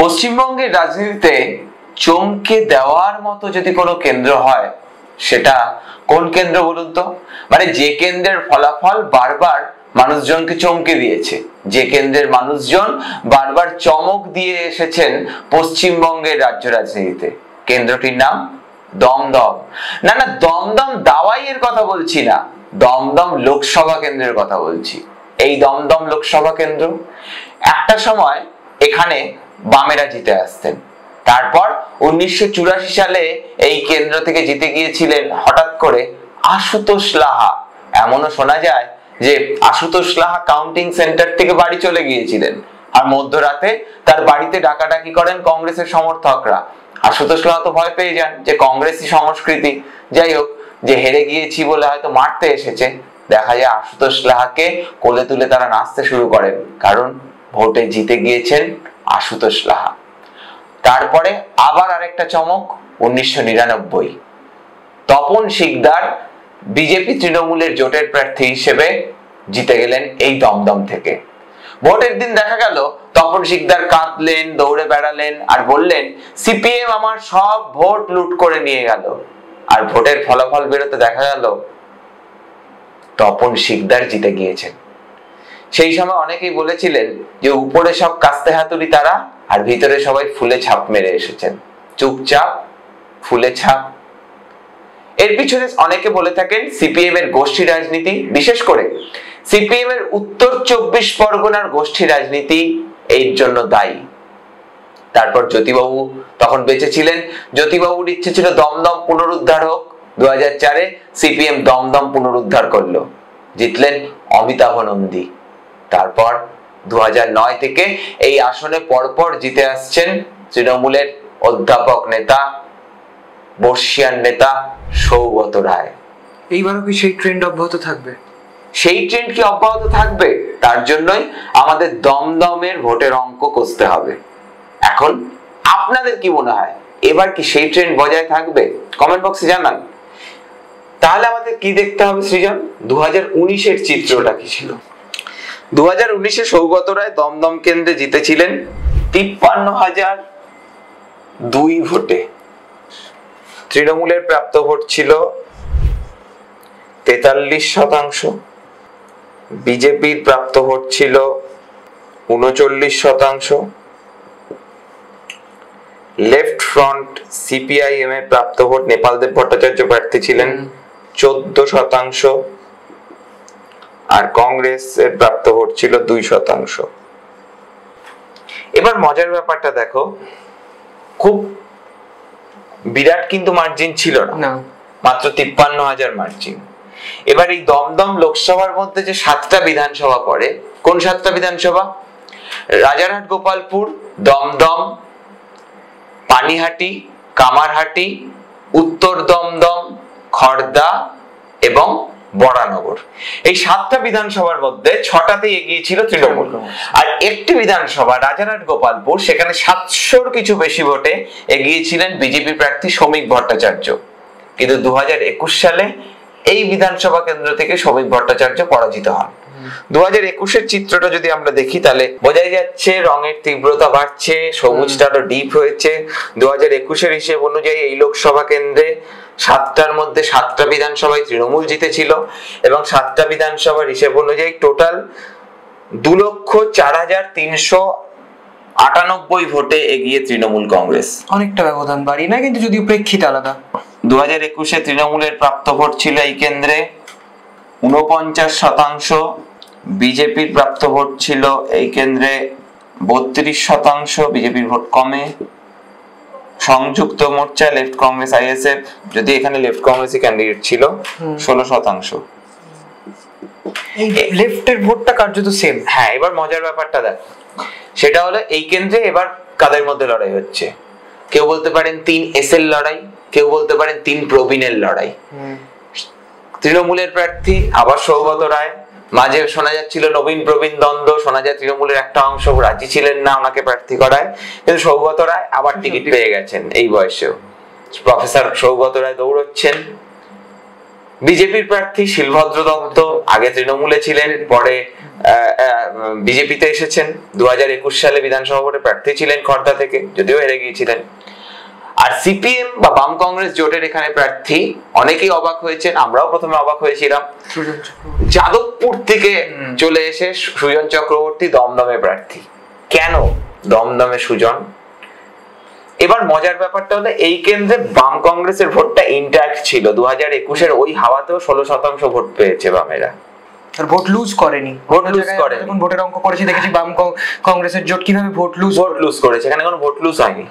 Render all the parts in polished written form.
পশ্চিমবঙ্গের রাজনীতিতে চমকে দেওয়ার মতো যদি কোনো কেন্দ্র হয় সেটা কোন কেন্দ্র বলুন তো? মানে যে কেন্দ্রের ফলাফল বারবার মানুষজনকে চমকে দিয়েছে, যে কেন্দ্রের মানুষজন বারবার চমক দিয়ে এসেছেন পশ্চিমবঙ্গের রাজ্য রাজনীতিতে, কেন্দ্রটির নাম দমদম। না না, দমদম দাওয়াইয়ের কথা বলছি না, দমদম লোকসভা কেন্দ্রের কথা বলছি। এই দমদম লোকসভা কেন্দ্র একটা সময় এখানে বামেরা জিতে আসতেন, তারপর 1984 সালে এই কেন্দ্র থেকে জিতে গিয়েছিলেন হঠাৎ করে আশুতোষ লাহা। এমনও শোনা যায় যে আশুতোষ লাহা কাউন্টিং সেন্টার থেকে বাড়ি চলে গিয়েছিলেন, আর মধ্যরাতে তার বাড়িতে ডাকাডাকি করেন কংগ্রেসের সমর্থকরা। আশুতোষ লাহা তো ভয় পেয়ে যান যে কংগ্রেসি সংস্কৃতি, যাই হোক, যে হেরে গিয়েছি বলে হয়তো মারতে এসেছে। দেখা যায় আশুতোষ লাহাকে কোলে তুলে তারা নাচতে শুরু করেন, কারণ ভোটে জিতে গিয়েছেন আশুতোষ লাহা। তারপরে আবার আরেকটা চমক, 1999 তপন শিকদার বিজেপি তৃণমূলের জোটের প্রার্থী হিসেবে জিতে গেলেন এই দমদম থেকে। ভোটের দিন দেখা গেল তপন শিকদার কাঁদলেন, দৌড়ে বেড়ালেন আর বললেন সিপিএম আমার সব ভোট লুট করে নিয়ে গেল। আর ভোটের ফলাফল বেরোতে দেখা গেল তপন শিকদার জিতে গিয়েছেন। সেই সময় অনেকেই বলেছিলেন যে উপরে সব কাস্তে হাতুড়ি তারা, আর ভিতরে সবাই ফুলে ছাপ মেরে এসেছেন, চুপচাপ ফুলে ছাপ। এর পিছনে অনেকে বলে থাকেন সিপিএম এর গোষ্ঠী রাজনীতি, বিশেষ করে সিপিএম এর উত্তর 24 পরগনার গোষ্ঠী রাজনীতি এর জন্য দায়ী। তারপর জ্যোতিবাবু তখন বেঁচে ছিলেন, জ্যোতিবাবুর ইচ্ছে ছিল দমদম পুনরুদ্ধার হোক। 2004-এ সিপিএম দমদম পুনরুদ্ধার করলো, জিতলেন অমিতাভ নন্দী। তারপর 2009 থেকে এই আসনে পরপর জিতে আসছেন তৃণমূলের অধ্যাপক নেতা, বর্ষিয়ান নেতা সৌগত রায়। এইবারও কি সেই ট্রেন্ড অব্যাহত থাকবে? সেই ট্রেন্ড কি অব্যাহত থাকবে? তার জন্যই আমাদের দমদমের ভোটের অঙ্ক কষতে হবে। এখন আপনাদের কি মনে হয়, এবার কি সেই ট্রেন্ড বজায় থাকবে? কমেন্ট বক্সে জানান। তাহলে আমাদের কি দেখতে হবে সৃজন? 2019-এর চিত্রটা কি ছিল? 2019-এ সৌগত রায় দমদম কেন্দ্রে জিতেছিলেন 53,002 ভোটে। তৃণমূলের প্রাপ্ত ভোট ছিল 43%, বিজেপির প্রাপ্ত ভোট ছিল 39%, লেফট ফ্রন্ট সিপিআইএম এর প্রাপ্ত ভোট নেপালদেব ভট্টাচার্য প্রার্থী ছিলেন 14%, আর কংগ্রেস এর প্রাপ্ত ভোট ছিল 2%। এবার মজার ব্যাপারটা দেখো, খুব বিরাট কিন্তু মার্জিন ছিল না, মাত্র 53,000 মার্জিন। এবার এই দমদম লোকসভার মধ্যে যে 7টা বিধানসভা পড়ে, কোন 7টা বিধানসভা? রাজারহাট, গোপালপুর, দমদম, পানিহাটি, কামারহাটি, উত্তর দমদম, খড়দা এবং বরানগর। এই 7টা বিধানসভার মধ্যে 6টাতেই এগিয়ে ছিল তৃণমূল, আর একটি বিধানসভা রাজারহাট গোপালপুর, সেখানে 700-র কিছু বেশি ভোটে এগিয়ে ছিলেন বিজেপি প্রার্থী শ্রমিক ভট্টাচার্য। কিন্তু 2021 সালে এই বিধানসভা কেন্দ্র থেকে শ্রমিক ভট্টাচার্য পরাজিত হন। 2021-এর চিত্রটা যদি আমরা দেখি তাহলে বোঝাই যাচ্ছে রঙের তীব্রতা বাড়ছে, সবুজটা আরো ডিপ হয়েছে। 2021-এর হিসেব অনুযায়ী এই লোকসভা কেন্দ্রে 7টার মধ্যে 7টা বিধানসভায় তৃণমূল জিতেছিল, এবং 7টা বিধানসভার হিসেব অনুযায়ী টোটাল 2,04,398 ভোটে এগিয়ে তৃণমূল কংগ্রেস। অনেকটা ব্যবধান বাড়ি না, কিন্তু যদিও প্রেক্ষিত আলাদা। 2021-এ তৃণমূলের প্রাপ্ত ভোট ছিল এই কেন্দ্রে 49%, বিজেপির প্রাপ্ত ভোট ছিল এই কেন্দ্রে 32%, বিজেপির ভোট কমে। সংযুক্ত মোর্চা, লেফট কংগ্রেস, আইএসএফ, যদি এখানে লেফট কংগ্রেসই ক্যান্ডিডেট ছিল, 16%। এই লেফটের ভোটটা কার্যত সেম। হ্যাঁ, এবার মজার ব্যাপারটা দেখ, সেটা হলো এই কেন্দ্রে এবার কাদের মধ্যে লড়াই হচ্ছে। কেউ বলতে পারেন 3 এসএল লড়াই, কেউ বলতে পারেন 3 প্রবীণের লড়াই। তৃণমূলের প্রার্থী আবার সৌগত রায়, মাঝে শোনা যাচ্ছিল নবীন প্রবীণ দ্বন্দ্ব, শোনা যায় তৃণমূলের একটা অংশ রাজি ছিলেন না ওনাকে প্রার্থী করায়, কিন্তু সৌগত রায় আবার টিকিট পেয়ে গেছেন এই বয়সেও। প্রফেসর সৌগত রায় দৌড়চ্ছেন। বিজেপির প্রার্থী শিলভদ্র দত্ত আগে তৃণমূলে ছিলেন, পরে বিজেপিতে এসেছেন, 2021 সালে বিধানসভা ভোটে প্রার্থী ছিলেন খর্দা থেকে, যদিও হেরে গিয়েছিলেন। আর সিপিএম বা বাম কংগ্রেস জোটের এখানে প্রার্থী অনেকেই অবাক হয়েছেন, আমরাও প্রথমে অবাক হয়েছিলাম, যাদবপুর থেকে চলে এসে সুজন চক্রবর্তী দমদমে প্রার্থী। কেন দমদমে সুজন? এবার মজার ব্যাপারটা হলো এই কেন্দ্রে বাম কংগ্রেসের ভোটটা ইন্ট্যাক্ট ছিল, 2021 ওই হাওয়াতেও 16% ভোট পেয়েছে বামেরা, আর ভোট লুজ করেনি। যখন ভোটের অঙ্ক করেছি দেখেছি বাম কংগ্রেসের জোট কিভাবে ভোট লুজ করেছে, এখানে কোনো ভোট লুজ হয়নি।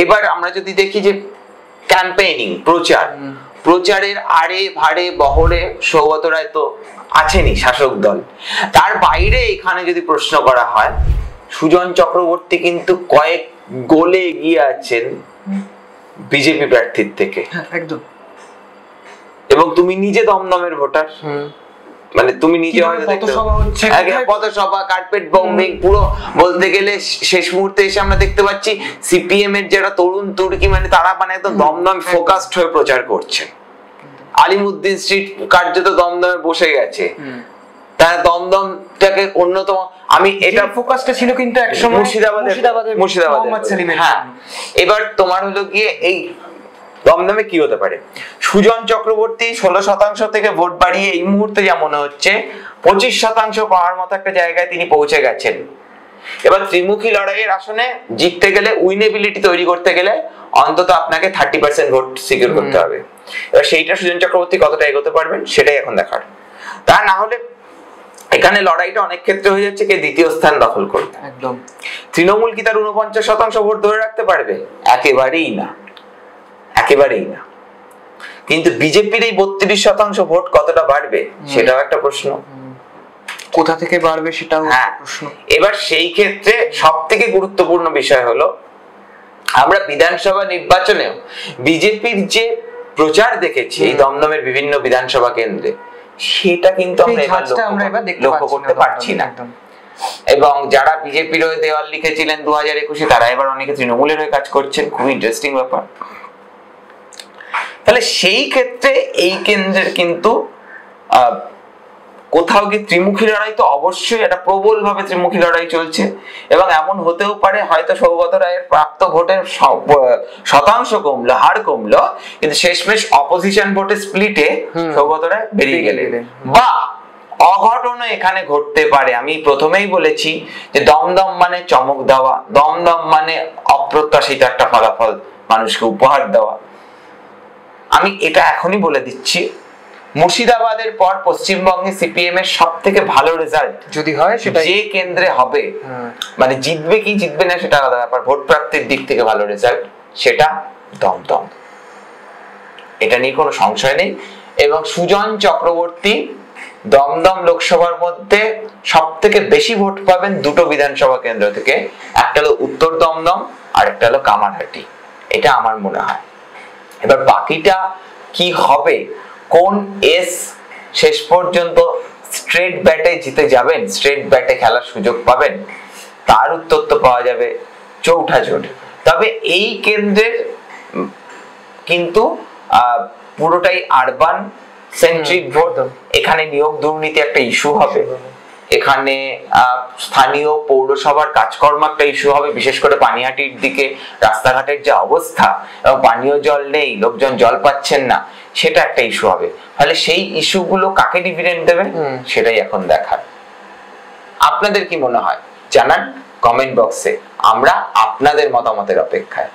এবার আমরা যদি দেখি যে ক্যাম্পেইনিং, প্রচারের আড়ে ভাড়ে বহরে সৌগত রায় তো আছেনই, শাসক দল, তার বাইরে এখানে যদি প্রশ্ন করা হয়, সুজন চক্রবর্তী কিন্তু কয়েক গোলে এগিয়ে আছেন বিজেপি প্রার্থীর থেকে। একদম। এবং তুমি নিজে দমদমের ভোটার, মানে তুমি নিজে হয়তো পথসভা, কার্পেট বম্বিং, পুরো বলতে গেলে শেষ মুহূর্তে এসে আমরা দেখতে পাচ্ছি সিপিএম এর যারা তরুণ তুর্কি, মানে তারা মানে একদম দমদম ফোকাসড হয়ে প্রচার করছে। আলিমুদ্দিন স্ট্রিট কার্যত দমদমে বসে গেছে, তারা দমদমটাকে অন্যতম, আমি এটা ফোকাসটা ছিল কিন্তু একসময় মুর্শিদাবাদে। হ্যাঁ, এবার তোমার হলো গিয়ে এই দমদমে কি হতে পারে, সুজন চক্রবর্তী 16% থেকে ভোট বাড়িয়ে এই মুহূর্তে যা মনে হচ্ছে 25% পাওয়ার মতো একটা জায়গায় তিনি পৌঁছে গেছেন। এবার ত্রিমুখী লড়াইয়ের আসনে জিততে গেলে, উইনেবিলিটি তৈরি করতে গেলে অন্তত আপনাকে 30% ভোট সিকিউর করতে হবে। এবার সেইটা সুজন চক্রবর্তী কতটা এগোতে পারবেন সেটাই এখন দেখার। তা না হলে এখানে লড়াইটা অনেক ক্ষেত্রে হয়ে যাচ্ছে কে দ্বিতীয় স্থান দখল করবে। একদম। তৃণমূল কি তার 49% ভোট ধরে রাখতে পারবে? একেবারেই না, একেবারেই না। কিন্তু বিজেপির এই 32% ভোট কতটা বাড়বে সেটাও একটা প্রশ্ন, কোথা থেকে বাড়বে সেটাও প্রশ্ন। এবার সেই ক্ষেত্রে সব থেকে গুরুত্বপূর্ণ বিষয় হলো, আমরা বিধানসভা নির্বাচনেও বিজেপির যে প্রচার দেখেছি এই দমদমের বিভিন্ন বিধানসভা কেন্দ্রে, সেটা কিন্তু আমরা এবার লক্ষ্য করতে পারছি না। এবং যারা বিজেপির হয়ে দেওয়াল লিখেছিলেন 2021-এ, তারা এবার অনেকে তৃণমূলের হয়ে কাজ করছেন, খুব ইন্টারেস্টিং ব্যাপার। তাহলে সেই ক্ষেত্রে এই কেন্দ্রের কিন্তু কোথাও কি ত্রিমুখী লড়াই তো অবশ্যই, এটা প্রবল ভাবে ত্রিমুখী লড়াই চলছে। এবং এমন হতেও পারে হয়তো সৌগত রায়ের প্রাপ্ত ভোটের শতাংশ কমলো, হার কমলো, কিন্তু শেষমেশ অপোজিশন ভোটে স্প্লিটে সৌগত রায় বেরিয়ে গেলেন, বা অঘটনও এখানে ঘটতে পারে। আমি প্রথমেই বলেছি যে দমদম মানে চমক দেওয়া, দমদম মানে অপ্রত্যাশিত একটা ফলাফল মানুষকে উপহার দেওয়া। আমি এটা এখনই বলে দিচ্ছি, মুর্শিদাবাদের পর পশ্চিমবঙ্গে সিপিএম এর সব থেকে ভালো রেজাল্ট যদি হয় সেটা যে কেন্দ্রে হবে, মানে জিতবে কি জিতবে না সেটা আলাদা ব্যাপার, ভোট প্রাপ্তির দিক থেকে ভালো রেজাল্ট সেটা দমদম, এটা নিয়ে কোনো সংশয় নেই। এবং সুজন চক্রবর্তী দমদম লোকসভার মধ্যে সব থেকে বেশি ভোট পাবেন দুটো বিধানসভা কেন্দ্র থেকে, একটা হলো উত্তর দমদম আর একটা হলো কামারহাটি, এটা আমার মনে হয়। এবার বাকিটা কি হবে, কোন এস শেষ পর্যন্ত স্ট্রেট ব্যাটে জিতে যাবেন, স্ট্রেট ব্যাটে খেলার সুযোগ পাবেন, তার উত্তর তো পাওয়া যাবে চৌঠা জোট। তবে এই কেন্দ্রের কিন্তু পুরোটাই আরবান সেন্ট্রিক ভোট, এখানে নিয়োগ দুর্নীতি একটা ইস্যু হবে, এখানে স্থানীয় পৌরসভার কাজকর্ম একটা ইস্যু হবে, বিশেষ করে পানিহাটির দিকে রাস্তাঘাটের যে অবস্থা, এবং পানীয় জল নেই, লোকজন জল পাচ্ছেন না, সেটা একটা ইস্যু হবে। তাহলে সেই ইস্যুগুলো কাকে ডিভিডেন্ড দেবে সেটাই এখন দেখার। আপনাদের কি মনে হয় জানান কমেন্ট বক্সে, আমরা আপনাদের মতামতের অপেক্ষায়।